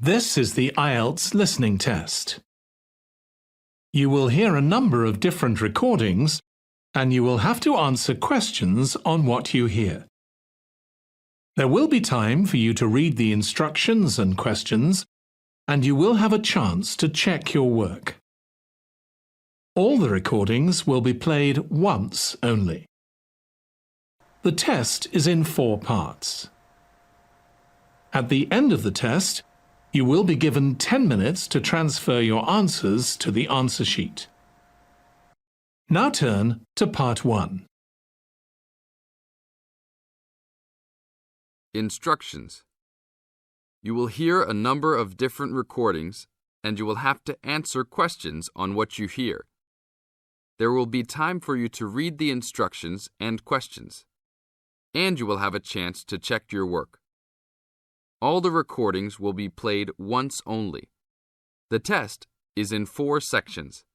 This is the Ielts listening test. You will hear a number of different recordings and you will have to answer questions on what you hear. There will be time for you to read the instructions and questions, and you will have a chance to check your work. All the recordings will be played once only. The test is in 4 parts. At the end of the test, you will be given 10 minutes to transfer your answers to the answer sheet. Now turn to part 1. Instructions. You will hear a number of different recordings and you will have to answer questions on what you hear. There will be time for you to read the instructions and questions, and you will have a chance to check your work. All the recordings will be played once only. The test is in 4 sections.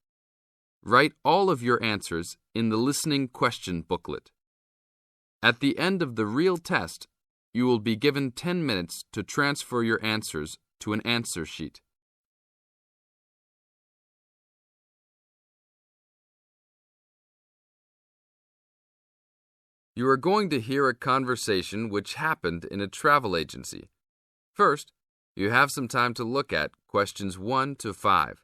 Write all of your answers in the listening question booklet. At the end of the real test, you will be given 10 minutes to transfer your answers to an answer sheet. You are going to hear a conversation which happened in a travel agency. First, you have some time to look at questions 1 to 5.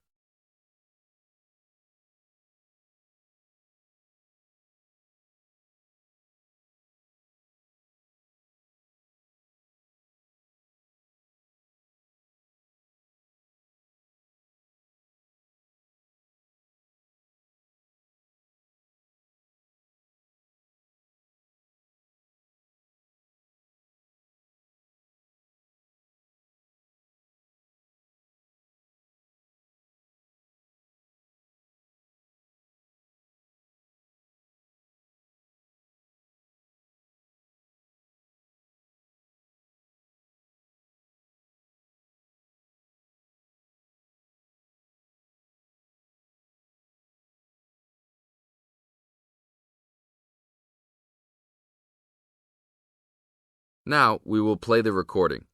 Now we will play the recording.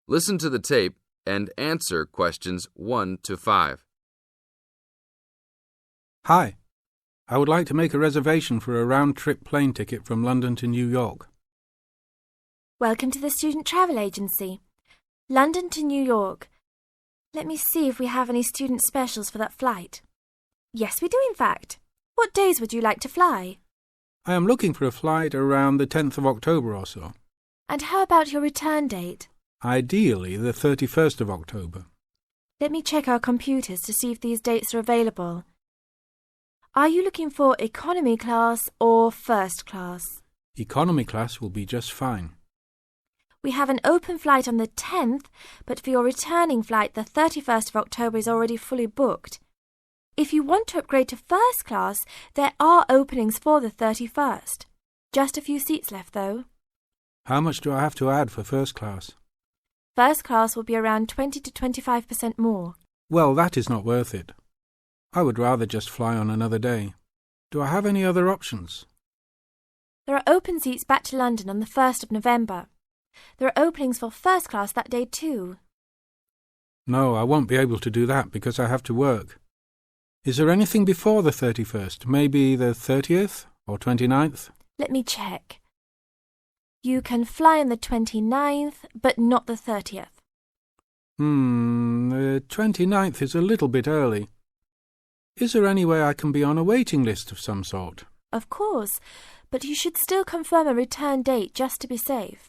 Listen to the tape and answer questions 1 to 5. Hi, I would like to make a reservation for a round-trip plane ticket from London to New York. Welcome to the Student Travel Agency. London to New York. Let me see if we have any student specials for that flight. Yes, we do in fact. What days would you like to fly? I am looking for a flight around the 10th of October or so. And how about your return date? Ideally, the 31st of October. Let me check our computers to see if these dates are available. Are you looking for economy class or first class? Economy class will be just fine. We have an open flight on the 10th, but for your returning flight, the 31st of October is already fully booked. If you want to upgrade to first class, there are openings for the 31st. Just a few seats left, though. How much do I have to add for first class? First class will be around 20 to 25% more. Well, that is not worth it. I would rather just fly on another day. Do I have any other options? There are open seats back to London on the 1st of November. There are openings for first class that day too. No, I won't be able to do that because I have to work. Is there anything before the 31st? Maybe the 30th or 29th? Let me check. You can fly on the 29th, but not the 30th. The 29th is a little bit early. Is there any way I can be on a waiting list of some sort? Of course, but you should still confirm a return date just to be safe.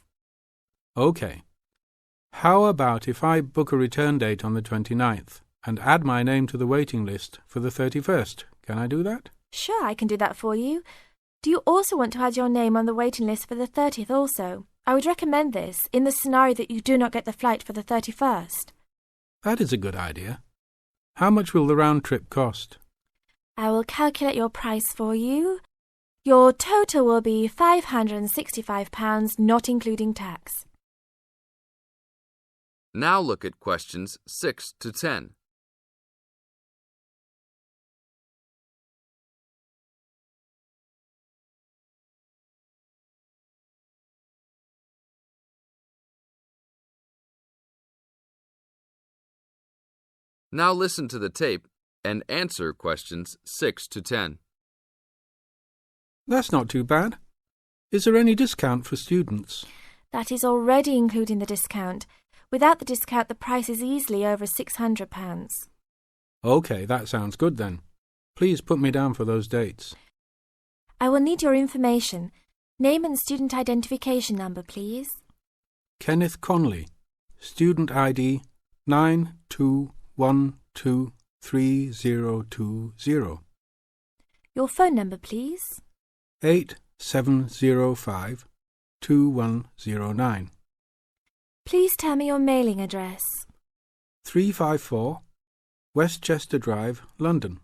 OK. How about if I book a return date on the 29th and add my name to the waiting list for the 31st? Can I do that? Sure, I can do that for you. Do you also want to add your name on the waiting list for the 30th also? I would recommend this in the scenario that you do not get the flight for the 31st. That is a good idea. How much will the round trip cost? I will calculate your price for you. Your total will be £565, not including tax. Now look at questions 6 to 10. Now listen to the tape and answer questions 6 to 10. That's not too bad. Is there any discount for students? That is already including the discount. Without the discount, the price is easily over £600. OK, that sounds good then. Please put me down for those dates. I will need your information. Name and student identification number, please. Kenneth Conley, student ID 92123020. Your phone number, please. 87052109. Please tell me your mailing address. 354 Westchester Drive, London.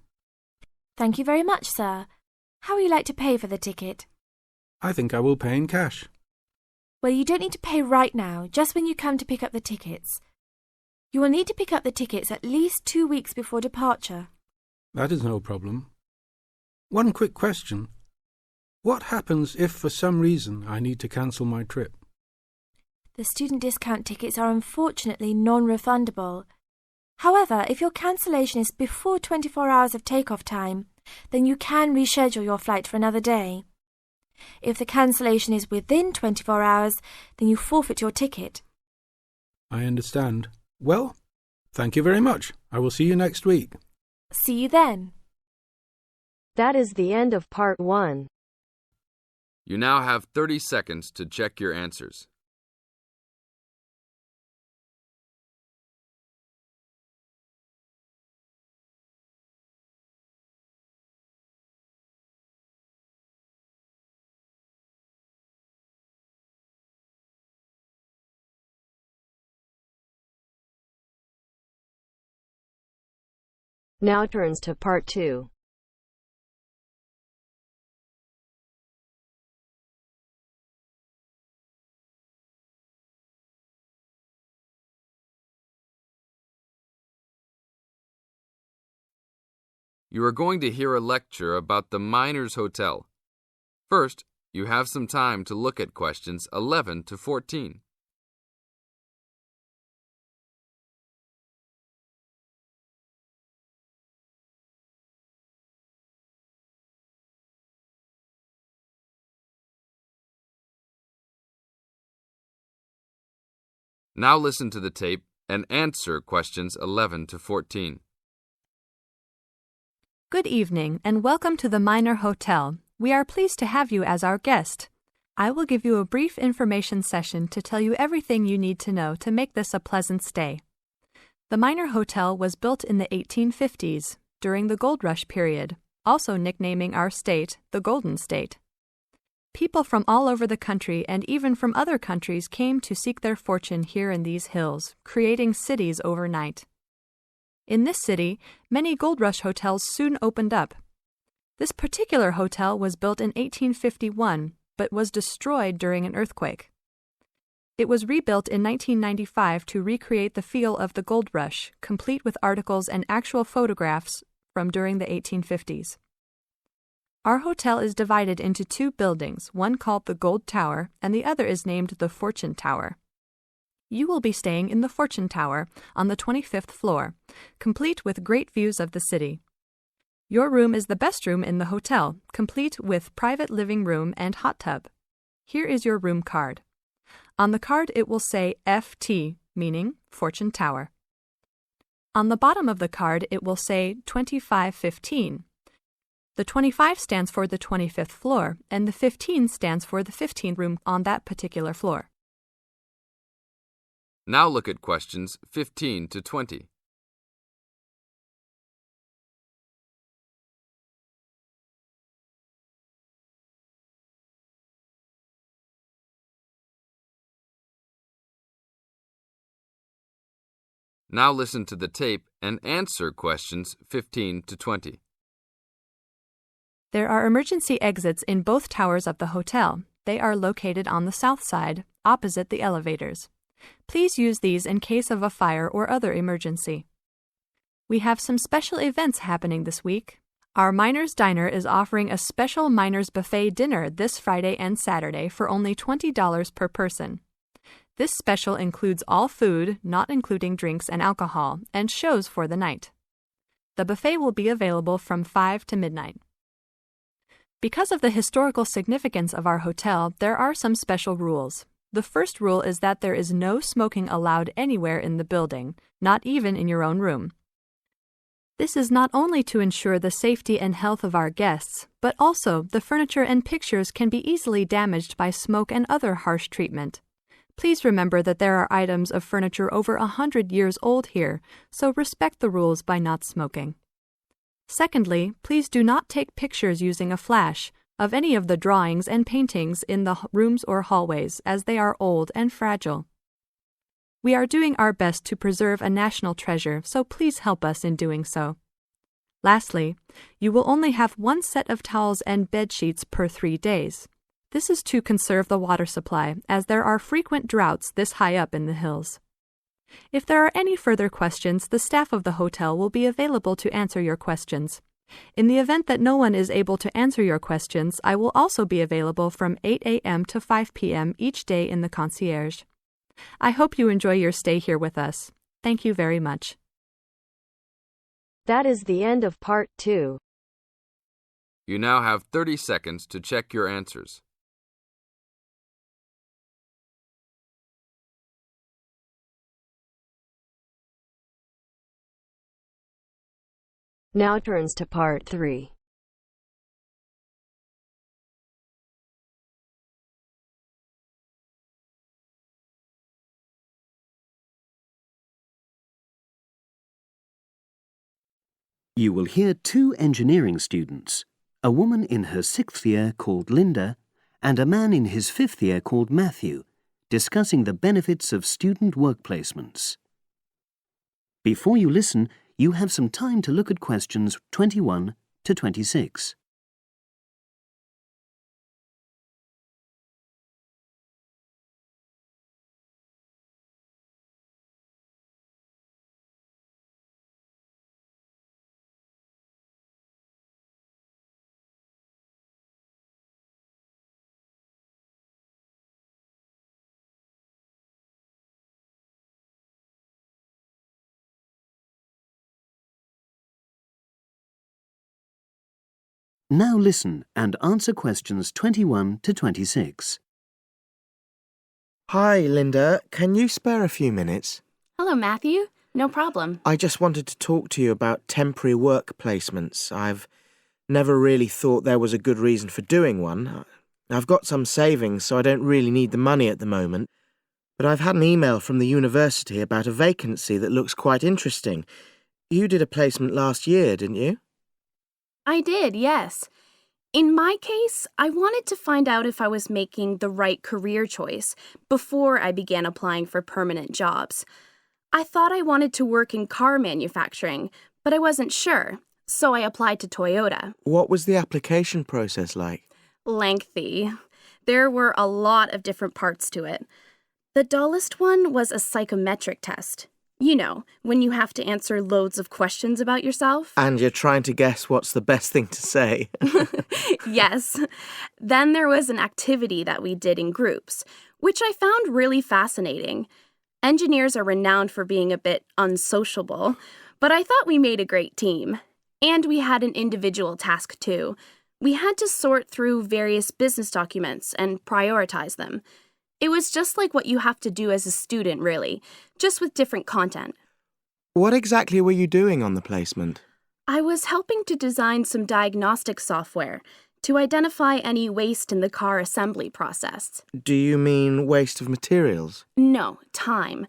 Thank you very much, sir. How would you like to pay for the ticket? I think I will pay in cash. Well, you don't need to pay right now, just when you come to pick up the tickets. You will need to pick up the tickets at least 2 weeks before departure. That is no problem. One quick question. What happens if for some reason I need to cancel my trip? The student discount tickets are unfortunately non-refundable. However, if your cancellation is before 24 hours of takeoff time, then you can reschedule your flight for another day. If the cancellation is within 24 hours, then you forfeit your ticket. I understand. Well, thank you very much. I will see you next week. See you then. That is the end of part 1. You now have 30 seconds to check your answers. Now turns to part 2. You are going to hear a lecture about the Miners Hotel. First, you have some time to look at questions 11 to 14. Now listen to the tape and answer questions 11 to 14. Good evening and welcome to the Miner Hotel. We are pleased to have you as our guest. I will give you a brief information session to tell you everything you need to know to make this a pleasant stay. The Miner Hotel was built in the 1850s, during the Gold Rush period, also nicknaming our state the Golden State. People from all over the country and even from other countries came to seek their fortune here in these hills, creating cities overnight. In this city, many Gold Rush hotels soon opened up. This particular hotel was built in 1851, but was destroyed during an earthquake. It was rebuilt in 1995 to recreate the feel of the Gold Rush, complete with articles and actual photographs from during the 1850s. Our hotel is divided into 2 buildings, one called the Gold Tower and the other is named the Fortune Tower. You will be staying in the Fortune Tower on the 25th floor, complete with great views of the city. Your room is the best room in the hotel, complete with private living room and hot tub. Here is your room card. On the card it will say FT, meaning Fortune Tower. On the bottom of the card it will say 2515. The 25 stands for the 25th floor, and the 15 stands for the 15th room on that particular floor. Now look at questions 15 to 20. Now listen to the tape and answer questions 15 to 20. There are emergency exits in both towers of the hotel. They are located on the south side, opposite the elevators. Please use these in case of a fire or other emergency. We have some special events happening this week. Our Miners Diner is offering a special Miners Buffet dinner this Friday and Saturday for only $20 per person. This special includes all food, not including drinks and alcohol, and shows for the night. The buffet will be available from 5 to midnight. Because of the historical significance of our hotel, there are some special rules. The first rule is that there is no smoking allowed anywhere in the building, not even in your own room. This is not only to ensure the safety and health of our guests, but also the furniture and pictures can be easily damaged by smoke and other harsh treatment. Please remember that there are items of furniture over 100 years old here, so respect the rules by not smoking. Secondly, please do not take pictures using a flash of any of the drawings and paintings in the rooms or hallways, as they are old and fragile. We are doing our best to preserve a national treasure, so please help us in doing so. Lastly, you will only have one set of towels and bed sheets per 3 days. This is to conserve the water supply, as there are frequent droughts this high up in the hills. If there are any further questions, the staff of the hotel will be available to answer your questions. In the event that no one is able to answer your questions, I will also be available from 8 a.m. to 5 p.m. each day in the concierge. I hope you enjoy your stay here with us. Thank you very much. That is the end of part 2. You now have 30 seconds to check your answers. Now turns to part 3. You will hear 2 engineering students, a woman in her 6th year called Linda and a man in his 5th year called Matthew, discussing the benefits of student work placements. Before you listen, you have some time to look at questions 21 to 26. Now listen and answer questions 21 to 26. Hi, Linda. Can you spare a few minutes? Hello, Matthew. No problem. I just wanted to talk to you about temporary work placements. I've never really thought there was a good reason for doing one. I've got some savings, so I don't really need the money at the moment. But I've had an email from the university about a vacancy that looks quite interesting. You did a placement last year, didn't you? I did, yes. In my case, I wanted to find out if I was making the right career choice before I began applying for permanent jobs. I thought I wanted to work in car manufacturing, but I wasn't sure, so I applied to Toyota. What was the application process like? Lengthy. There were a lot of different parts to it. The dullest one was a psychometric test. You know, when you have to answer loads of questions about yourself. And you're trying to guess what's the best thing to say. Yes. Then there was an activity that we did in groups, which I found really fascinating. Engineers are renowned for being a bit unsociable, but I thought we made a great team. And we had an individual task too. We had to sort through various business documents and prioritize them. It was just like what you have to do as a student, really, just with different content. What exactly were you doing on the placement? I was helping to design some diagnostic software to identify any waste in the car assembly process. Do you mean waste of materials? No, time.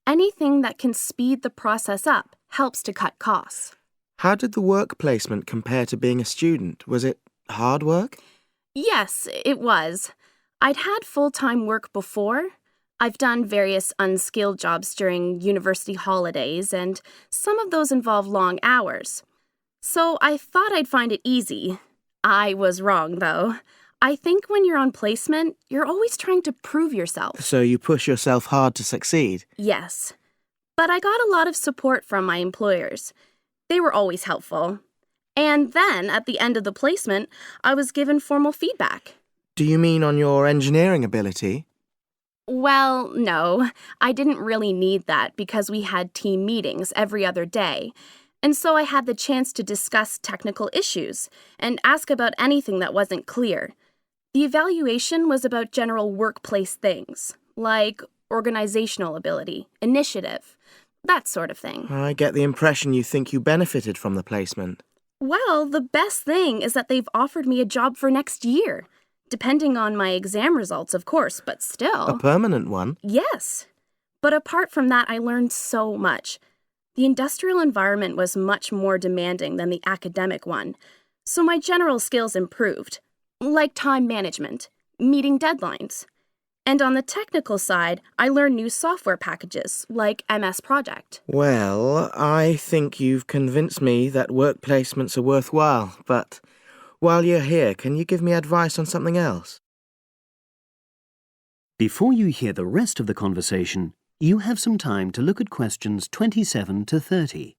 Anything that can speed the process up helps to cut costs. How did the work placement compare to being a student? Was it hard work? Yes, it was. I'd had full-time work before. I've done various unskilled jobs during university holidays, and some of those involve long hours. So I thought I'd find it easy. I was wrong, though. I think when you're on placement, you're always trying to prove yourself. So you push yourself hard to succeed? Yes. But I got a lot of support from my employers. They were always helpful. And then, at the end of the placement, I was given formal feedback. Do you mean on your engineering ability? Well, no, I didn't really need that because we had team meetings every other day. And so I had the chance to discuss technical issues and ask about anything that wasn't clear. The evaluation was about general workplace things, like organizational ability, initiative, that sort of thing. I get the impression you think you benefited from the placement. Well, the best thing is that they've offered me a job for next year. Depending on my exam results, of course, but still. A permanent one? Yes. But apart from that, I learned so much. The industrial environment was much more demanding than the academic one, so my general skills improved, like time management, meeting deadlines. And on the technical side, I learned new software packages, like MS Project. Well, I think you've convinced me that work placements are worthwhile, but while you're here, can you give me advice on something else? Before you hear the rest of the conversation, you have some time to look at questions 27 to 30.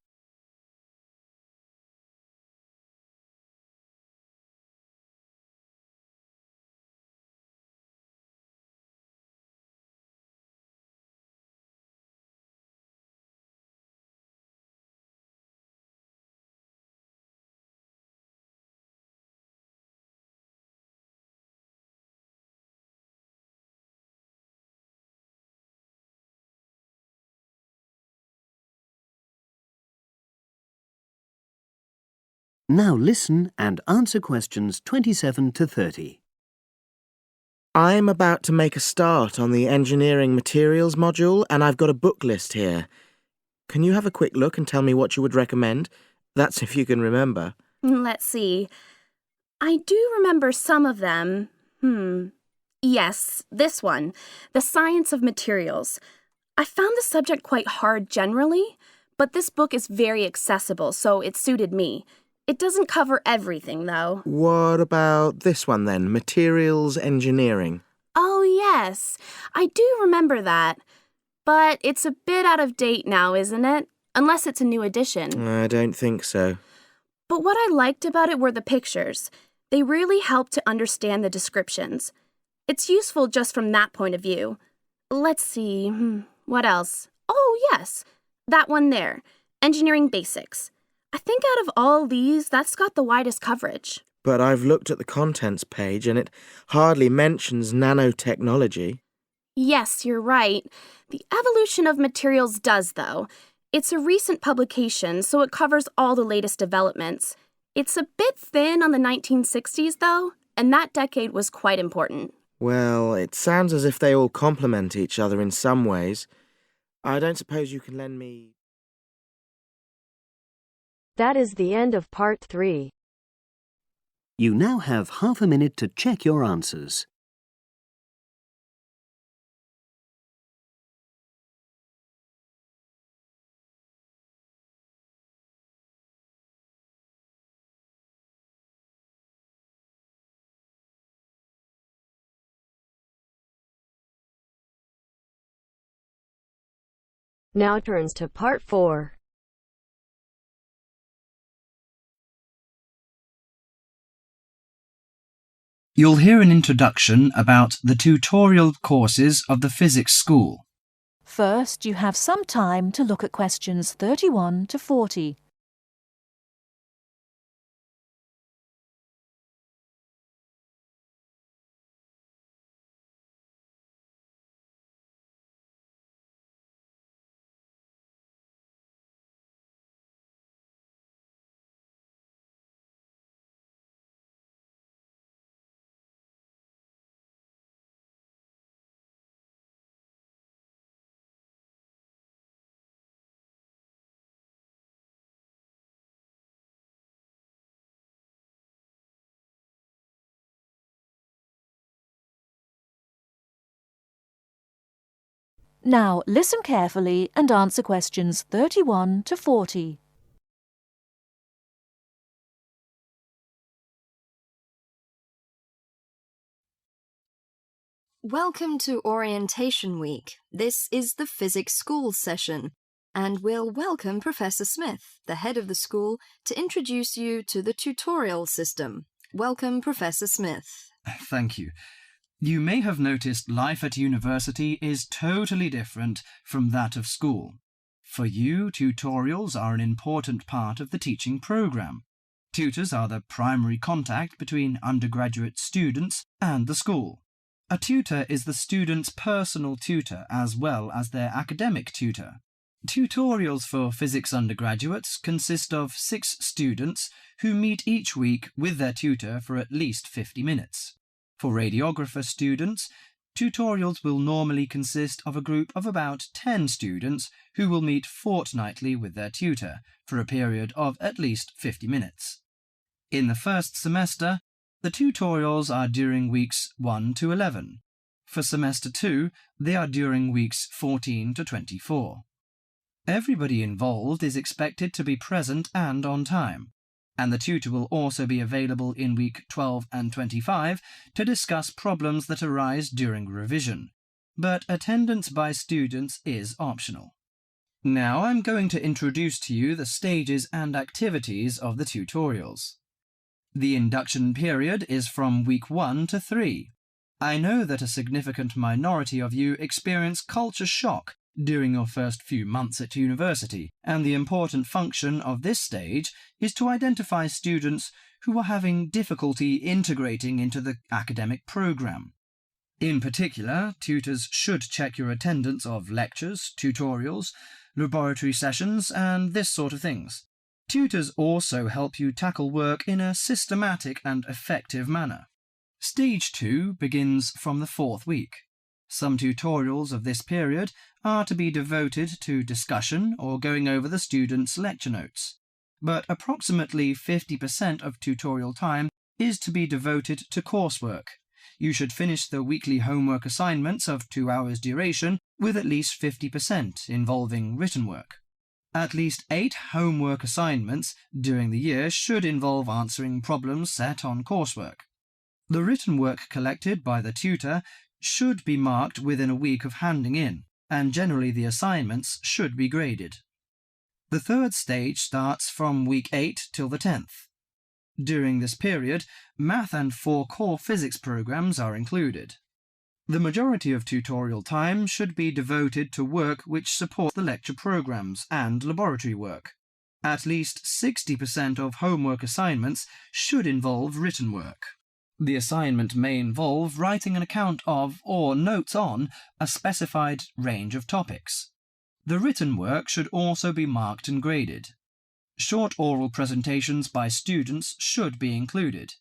Now listen and answer questions 27 to 30. I'm about to make a start on the engineering materials module, and I've got a book list here. Can you have a quick look and tell me what you would recommend? That's if you can remember. Let's see. I do remember some of them. Yes, this one, The Science of Materials. I found the subject quite hard generally, but this book is very accessible, so it suited me. It doesn't cover everything, though. What about this one then, Materials Engineering? Oh, yes, I do remember that. But it's a bit out of date now, isn't it? Unless it's a new edition. I don't think so. But what I liked about it were the pictures. They really helped to understand the descriptions. It's useful just from that point of view. Let's see, what else? Oh, yes, that one there, Engineering Basics. I think out of all these, that's got the widest coverage. But I've looked at the contents page and it hardly mentions nanotechnology. Yes, you're right. The evolution of materials does, though. It's a recent publication, so it covers all the latest developments. It's a bit thin on the 1960s, though, and that decade was quite important. Well, it sounds as if they all complement each other in some ways. I don't suppose you can lend me... That is the end of part 3. You now have half a minute to check your answers. Now turns to part 4. You'll hear an introduction about the tutorial courses of the physics school. First, you have some time to look at questions 31 to 40. Now listen carefully and answer questions 31 to 40. Welcome to Orientation Week. This is the Physics School session, and we'll welcome Professor Smith, the head of the school, to introduce you to the tutorial system. Welcome, Professor Smith. Thank you. You may have noticed life at university is totally different from that of school. For you, tutorials are an important part of the teaching program. Tutors are the primary contact between undergraduate students and the school. A tutor is the student's personal tutor as well as their academic tutor. Tutorials for physics undergraduates consist of 6 students who meet each week with their tutor for at least 50 minutes. For radiographer students, tutorials will normally consist of a group of about 10 students who will meet fortnightly with their tutor for a period of at least 50 minutes. In the first semester, the tutorials are during weeks 1 to 11. For semester 2, they are during weeks 14 to 24. Everybody involved is expected to be present and on time, and the tutor will also be available in week 12 and 25 to discuss problems that arise during revision, but attendance by students is optional. Now I'm going to introduce to you the stages and activities of the tutorials. The induction period is from week 1 to 3. I know that a significant minority of you experience culture shock during your first few months at university, and the important function of this stage is to identify students who are having difficulty integrating into the academic program. In particular, tutors should check your attendance of lectures, tutorials, laboratory sessions, and this sort of things. Tutors also help you tackle work in a systematic and effective manner. Stage 2 begins from the 4th week. Some tutorials of this period are to be devoted to discussion or going over the students' lecture notes, but approximately 50% of tutorial time is to be devoted to coursework. You should finish the weekly homework assignments of 2 hours duration with at least 50% involving written work. At least 8 homework assignments during the year should involve answering problems set on coursework. The written work collected by the tutor should be marked within a week of handing in, and generally the assignments should be graded. The 3rd stage starts from week 8 till the 10th. During this period, math and 4 core physics programs are included. The majority of tutorial time should be devoted to work which supports the lecture programs and laboratory work. At least 60% of homework assignments should involve written work. The assignment may involve writing an account of or notes on a specified range of topics. The written work should also be marked and graded. Short oral presentations by students should be included.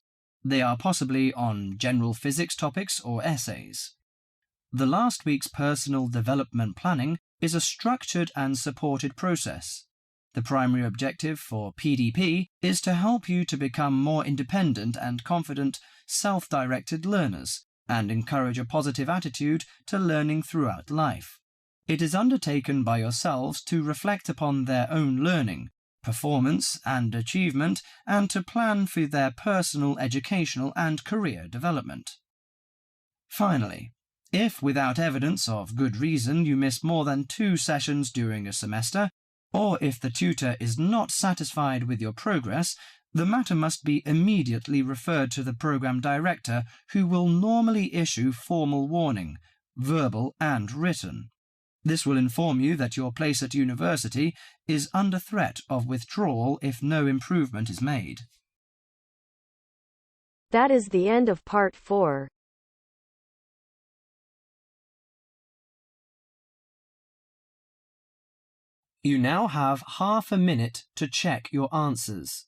They are possibly on general physics topics or essays. The last week's personal development planning is a structured and supported process. The primary objective for PDP is to help you to become more independent and confident, self-directed learners and encourage a positive attitude to learning throughout life. It is undertaken by yourselves to reflect upon their own learning, performance and achievement, and to plan for their personal, educational and career development. Finally, if without evidence of good reason you miss more than 2 sessions during a semester, or if the tutor is not satisfied with your progress, the matter must be immediately referred to the program director, who will normally issue formal warning, verbal and written. This will inform you that your place at university is under threat of withdrawal if no improvement is made. That is the end of part 4. You now have half a minute to check your answers.